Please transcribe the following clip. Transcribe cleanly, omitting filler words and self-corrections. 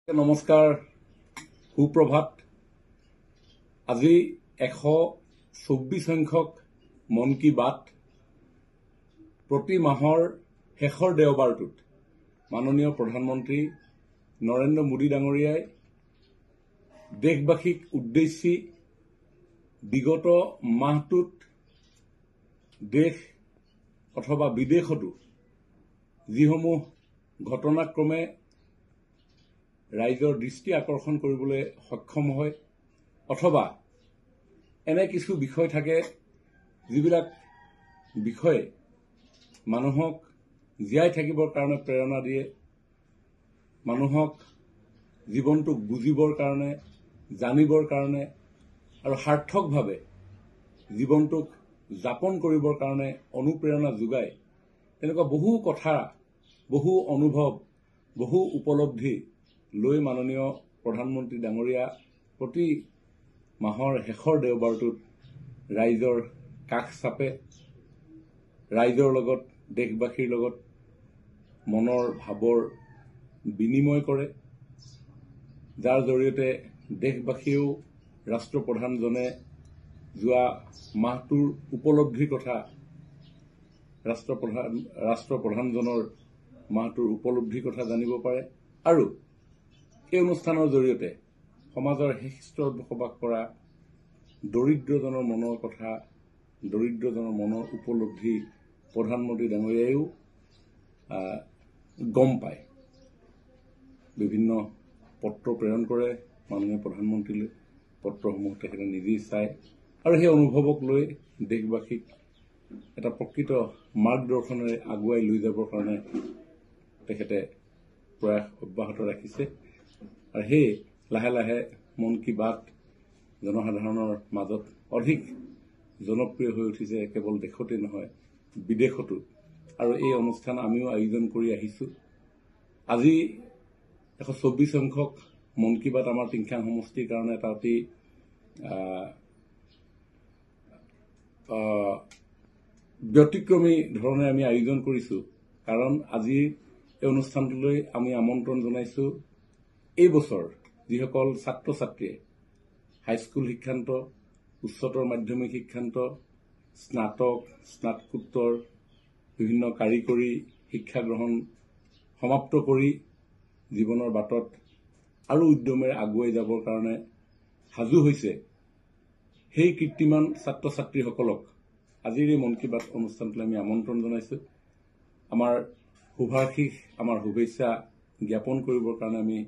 নমস্কাৰ, সুপ্ৰভাত। আজি 124 সংখ্যক মন কী বাত। প্ৰতি মাহৰ শেষৰ দেওবাৰটোত মাননীয় প্ৰধানমন্ত্ৰী নৰেন্দ্ৰ মোদী ডাঙৰীয়াই দেশবাসীক উদ্দেশ্যি বিগত মাহটোত দেশ অথবা বিদেশতো যিসমূহ ঘটনাক্ৰমে ৰাইজৰ দৃষ্টি আকৰ্ষণ কৰিবলৈ সক্ষম হয় অথবা এনে কিছু বিষয় থাকে যিবিলাক বিষয়ে মানুহক জীয়াই থাকিবৰ কাৰণে প্ৰেৰণা দিয়ে, মানুহক জীৱনটোক বুজিবৰ কাৰণে, জানিবৰ কাৰণে আৰু সাৰ্থকভাৱে জীৱনটোক যাপন কৰিবৰ কাৰণে অনুপ্ৰেৰণা যোগায়। তেনেকুৱা বহু কথা, বহু অনুভৱ, বহু উপলব্ধি লৈ মাননীয় প্ৰধানমন্ত্ৰী ডাঙৰীয়া প্ৰতি মাহৰ শেষৰ দেওবাৰটোত ৰাইজৰ কাষ চাপে, ৰাইজৰ লগত, দেশবাসীৰ লগত মনৰ ভাৱৰ বিনিময় কৰে, যাৰ জৰিয়তে দেশবাসীয়েও ৰাষ্ট্ৰপ্ৰধানজনে যোৱা মাহটোৰ উপলব্ধিৰ কথা ৰাষ্ট্ৰপ্ৰধানজনৰ মাহটোৰ উপলব্ধিৰ কথা জানিব পাৰে আৰু এই অনুষ্ঠানৰ জৰিয়তে সমাজৰ শেষ স্তৰত বসবাস কৰা দৰিদ্ৰজনৰ মনৰ কথা, দৰিদ্ৰজনৰ মনৰ উপলব্ধি প্ৰধানমন্ত্ৰী ডাঙৰীয়াইও গম পায়। বিভিন্ন পত্ৰ প্ৰেৰণ কৰে মাননীয় প্ৰধানমন্ত্ৰীলৈ, পত্ৰসমূহ তেখেতে নিজেই চায় আৰু সেই অনুভৱক লৈ দেশবাসীক এটা প্ৰকৃত মাৰ্গদৰ্শনেৰে আগুৱাই লৈ যাবৰ কাৰণে তেখেতে প্ৰয়াস অব্যাহত ৰাখিছে। আৰু সেই লাহে লাহে মন কী বাত জনসাধাৰণৰ মাজত অধিক জনপ্ৰিয় হৈ উঠিছে, কেৱল দেশতে নহয় বিদেশতো। আৰু এই অনুষ্ঠান আমিও আয়োজন কৰি আহিছোঁ। আজি 124 সংখ্যক মন কী বাত আমাৰ টিংখাং সমষ্টিৰ কাৰণে এটা অতি ব্যতিক্ৰমী ধৰণে আমি আয়োজন কৰিছোঁ। কাৰণ আজিৰ এই অনুষ্ঠানটোলৈ আমি আমন্ত্ৰণ জনাইছোঁ এই বছৰ যিসকল ছাত্ৰ ছাত্ৰীয়ে হাইস্কুল শিক্ষান্ত, উচ্চতৰ মাধ্যমিক শিক্ষান্ত, স্নাতক, স্নাতকোত্তৰ, বিভিন্ন কাৰিকৰী শিক্ষা গ্ৰহণ সমাপ্ত কৰি জীৱনৰ বাটত আৰু উদ্যমেৰে আগুৱাই যাবৰ কাৰণে সাজু হৈছে, সেই কীৰ্তিমান ছাত্ৰ ছাত্ৰীসকলক আজিৰ এই মন কী বাত অনুষ্ঠানটোলৈ আমি আমন্ত্ৰণ জনাইছোঁ। আমাৰ শুভাশীষ, আমাৰ শুভেচ্ছা জ্ঞাপন কৰিবৰ কাৰণে আমি